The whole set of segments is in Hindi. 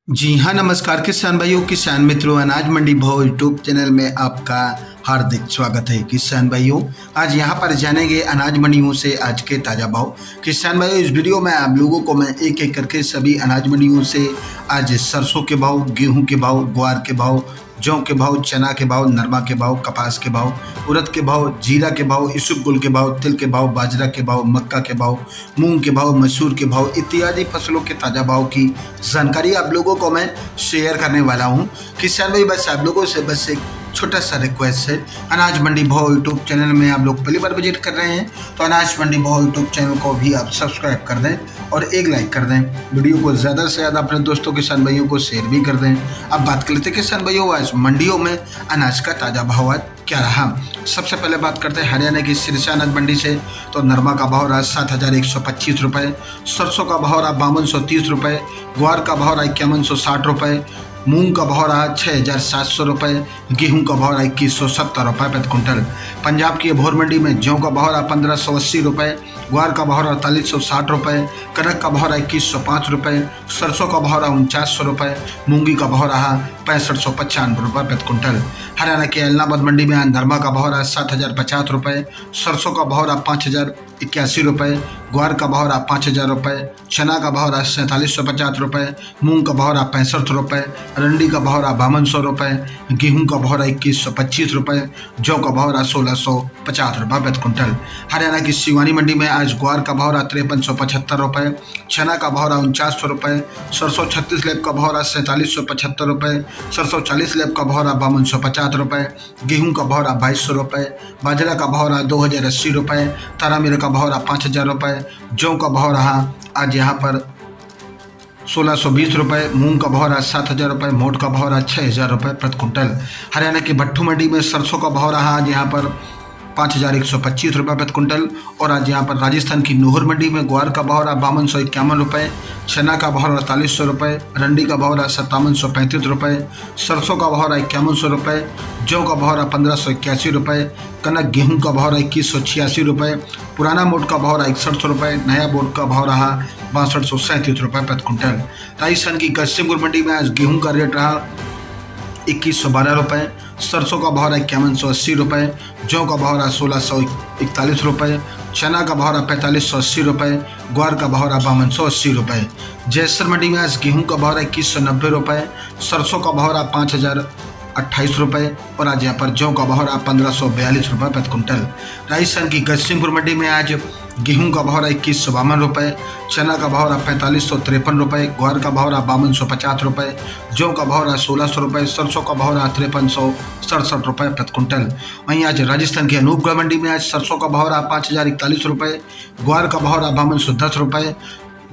जी हाँ, नमस्कार किसान भाइयों, किसान मित्रों, अनाज मंडी भाव यूट्यूब चैनल में आपका हार्दिक स्वागत है। किसान भाइयों, आज यहाँ पर जानेंगे अनाज मंडियों से आज के ताज़ा भाव। किसान भाइयों, इस वीडियो में आप लोगों को मैं एक एक करके सभी अनाज मंडियों से आज सरसों के भाव, गेहूं के भाव, ग्वार के भाव, जौ के भाव, चना के भाव, नरमा के भाव, कपास के भाव, उड़द के भाव, जीरा के भाव, इसबगोल के भाव, तिल के भाव, बाजरा के भाव, मक्का के भाव, मूंग के भाव, मसूर के भाव इत्यादि फसलों के ताज़ा भाव की जानकारी आप लोगों को मैं शेयर करने वाला हूं। किसान भाई, बस आप लोगों से बस एक छोटा सा रिक्वेस्ट है, अनाज मंडी भाव यूट्यूब चैनल में आप लोग पहली बार विजिट कर रहे हैं तो अनाज मंडी भाव यूट्यूब चैनल को भी आप सब्सक्राइब कर दें और एक लाइक कर दें। वीडियो को ज़्यादा से ज़्यादा अपने दोस्तों किसान भाइयों को शेयर भी कर दें। अब बात कर लेते हैं किसान भाइयों, आज मंडियों में अनाज का ताज़ा भाव आज क्या रहा। सबसे पहले बात करते हैं हरियाणा की सिरसा अनाज मंडी से। तो नरमा का भाव रहा 7,125 रुपये, सरसों का भाव रहा 5230 रुपये, ग्वार का भाव रहा 5160 रुपये, मूंग का भाव रहा 6,700 रुपये, गेहूं का भाव रहा 2170 रुपये प्रति क्विंटल। पंजाब की अबोहर मंडी में जौ का भाव रहा 1580 रुपये, ग्वार का भाव रहा 4360 रुपये, कनक का भाव रहा 2105 रुपये, सरसों का भाव रहा 4900 रुपये, मूंगी का भाव रहा 6595 रुपये प्रति क्विंटल। हरियाणा के एलनाबाद मंडी में नरमा का भाव रहा 7,050 रुपये, सरसों का भाव रहा 5,081 रुपये, ग्वार का भाव रहा 5,000 रुपये, चना का भाव रहा 4750 रुपये, मूंग का भाव रहा 65 रुपये, रंडी का भाव रहा 5200 रुपये, गेहूं का भाव रहा 2125 रुपये, जौ का भाव रहा 1650 रुपये प्रति क्विंटल। हरियाणा की सिवानी मंडी में आज ग्वार का भाव रहा 5375 रुपये, चना का भाव रहा 4900 रुपये, सरसों 36 लेब का भाव रहा 4775 रुपये, सरसों 40 लेब का भाव रहा 5250 रुपये, गेहूं का भाव रहा 2200 रुपये, बाजरा का भाव रहा 2080 रुपये, तारामीरा का भाव रहा 5000 रुपये, जौ का भाव रहा आज यहाँ पर 1620 रुपये, मूंग का भाव रहा 7000 रुपये, मोट का भाव रहा 6000 रुपये प्रति क्विंटल। हरियाणा की भट्टू मंडी में सरसों का भाव रहा आज यहाँ पर 5125 रुपये प्रति क्विंटल। और आज यहाँ पर राजस्थान की नोहर मंडी में ग्वार का भाव रहा 5251 रुपये, चना का भाव रहा 4300 रुपये, रंडी का भाव रहा 5735 रुपये, सरसों का भाव रहा 5100 रुपये, जौ का भाव रहा 1581 रुपये, कनक गेहूं का भाव रहा 2186 रुपये, पुराना मोट का भाव रहा 6100 रुपये, नया बोट का भाव रहा 6237 रुपये प्रति क्विंटल। राजस्थान की कस्यमपुर मंडी में आज गेहूं का रेट रहा 2112 रुपये, सरसों का भाव रहा 5180 रुपये, जौ का भाव रहा 1641 रुपये, चना का भाव रहा 4580 रुपये, ग्वार का भाव रहा 5280 रुपये। जैसर मंडी में आज गेहूं का भाव रहा 2190 रुपये, सरसों का भाव रहा 5028 रुपये और आज यहाँ पर जौ का भाव रहा 1542 रुपये प्रति क्विंटल। राजस्थान की गजसिंहपुर मंडी में आज गेहूं का भाव रहा 2152 रुपये, चना का भाव रहा 4553 रुपये, ग्वार का भाव रहा 5250 रुपये, जौ का भाव रहा 1600 रुपये, सरसों का भाव रहा 5367 रुपये प्रति क्विंटल। वहीं आज राजस्थान की अनूपगढ़ मंडी में आज सरसों का भाव रहा 5041 रुपये, ग्वार का भाव रहा 5210 रुपये,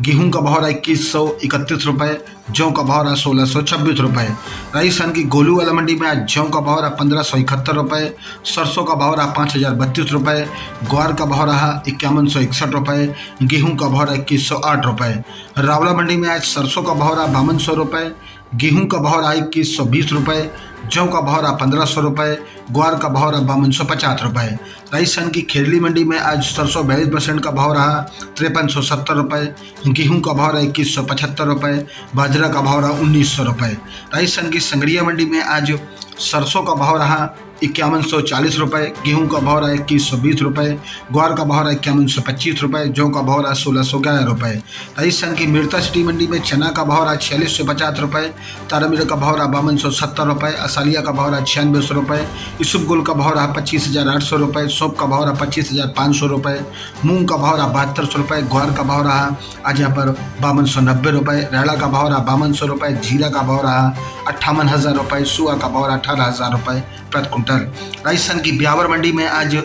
गेहूं का भाव रहा 2131 रुपये, जौ का भाव रहा 1626 रुपये। राजस्थान की गोलूवाला मंडी में आज जौ का भाव रहा 1571 रुपये, सरसों का भाव रहा 5032 रुपये, ग्वार का भाव रहा 5161 रुपये, गेहूं का भाव रहा 2108 रुपये। रावला मंडी में आज सरसों का भाव रहा 5200 रुपये, गेहूं का भाव रहा 2120 रुपये, जौ का भाव रहा 1500 रुपये, ग्वार का भाव रहा 5250 रुपये। राजस्थान की खेरली मंडी में आज सरसों 42% का भाव रहा 5370 रुपये, गेहूं का भाव रहा 2175 रुपये, बाजरा का भाव रहा 1900 रुपये। राजस्थान की संगरिया मंडी में आज सरसों का भाव रहा 5140 रुपये, गेहूं का भाव रहा 2120 रुपये, ग्वार का भाव रहा 5125 रुपये, जौ का भाव रहा 1611 रुपये। राजस्थान की मिर्ता सिटी मंडी में चना का भाव रहा 4650 रुपये, तारामीरा का भाव रहा 5270 रुपये, असालिया का भाव रहा 9600 रुपये, इसबगोल का भाव रहा 25800 रुपये, सौंप का भाव रहा 25500 रुपये, मूंग का भाव रहा 7200 रुपये, ग्वार का भाव रहा आज यहाँ पर 5290 रुपये, रेड़ा का भाव रहा 5200 रुपये, जीरा का भाव रहा 58,000 रुपये, सुआ का भाव रहा 18,000 रुपये प्रति क्विंटल। राजस्थान की ब्यावर मंडी में आज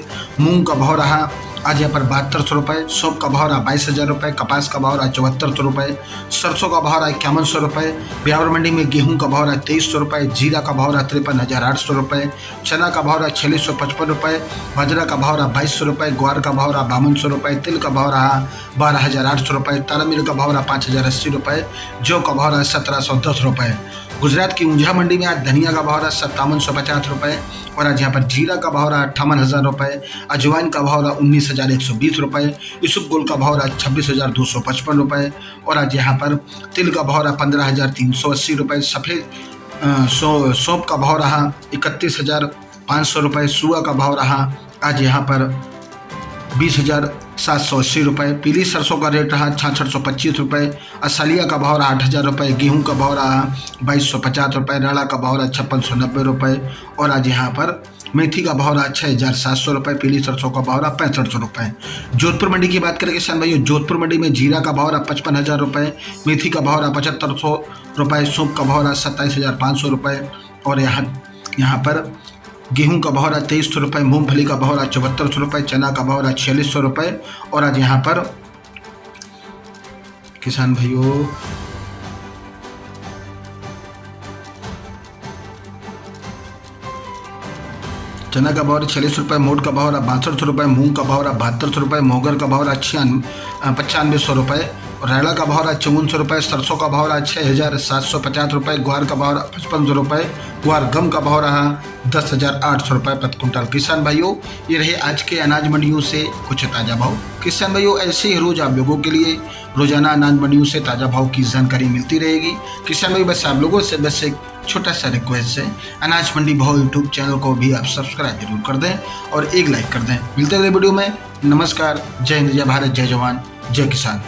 मूंग का भाव रहा आज यहाँ पर 7200 रुपये, सौंप का भाव रहा 22,000 रुपये, कपास का भाव रहा 7400 रुपये, सरसों का भाव रहा 5100 रुपये। ब्यावर मंडी में गेहूं का भाव रहा 2300 रुपये, जीरा का भाव रहा 53,800 रुपये, चना का भाव रहा 4655 रुपये, बाजरा का भाव रहा 2200 रुपये, ग्वार का भाव रहा 5200 रुपये, तिल का भाव रहा 12,800 रुपये, तारामीरा का भाव रहा 5,080 रुपये, जौ का भाव रहा 1710 रुपये। गुजरात की ऊंझा मंडी में आज धनिया का भाव रहा 5750 रुपये और आज यहाँ पर जीरा का भाव रहा 58,000 रुपये, अजवाइन का भाव रहा 19,120 रुपये, यूसुफ गोल का भाव रहा 26,255 रुपये और आज यहाँ पर तिल का भाव रहा 15,380 रुपये, सफ़ेद सौंफ का भाव रहा 31,500 रुपये, सुआ का भाव रहा आज यहाँ पर 20,780 रुपये, पीली सरसों का रेट रहा 6625 रुपये, असलिया का भाव रहा 8,000 रुपये, गेहूं का भाव रहा 2250 रुपये, राड़ा का भाव रहा 5690 रुपये और आज यहाँ पर मेथी का भाव रहा 6,700 रुपये, पीली सरसों का भाव रहा 6500 रुपये। जोधपुर मंडी की बात करें किसान भाइयों, जोधपुर मंडी में जीरा का भाव रहा 55,000 रुपये, मेथी का भाव रहा 7500 रुपये, सौंफ का भाव रहा 27,500 रुपये और यहाँ पर गेहूं का भाव रहा 2300 रुपये, मूंगफली का भाव रहा 7400 रुपये, चना का भाव रहा 4600 रुपये और आज यहाँ पर किसान भाइयों चना का भाव 46 रुपये, मोट का भाव रहा 6200 रुपये, मूंग का भाव रहा 7200 रुपये, मोगर का भाव रहा 9500 रुपये, रायला का भाव रहा 5400 रुपये, सरसों का भाव रहा 6,750 रुपये, ग्वार का भाव रहा 5500 रुपये, ग्वार गम का भाव रहा 10,800 रुपये प्रति कुंटल। किसान भाइयों ये रहे आज के अनाज मंडियों से कुछ ताज़ा भाव। किसान भाइयों ऐसे ही रोज आप लोगों के लिए रोजाना अनाज मंडियों से ताज़ा भाव की जानकारी मिलती रहेगी। किसान भाई बस आप लोगों से बस एक छोटा सा रिक्वेस्ट है, अनाज मंडी भाव यूट्यूब चैनल को भी आप सब्सक्राइब जरूर कर दें और एक लाइक कर दें। मिलते अगले वीडियो में। नमस्कार, जय हिंद, जय भारत, जय जवान, जय किसान।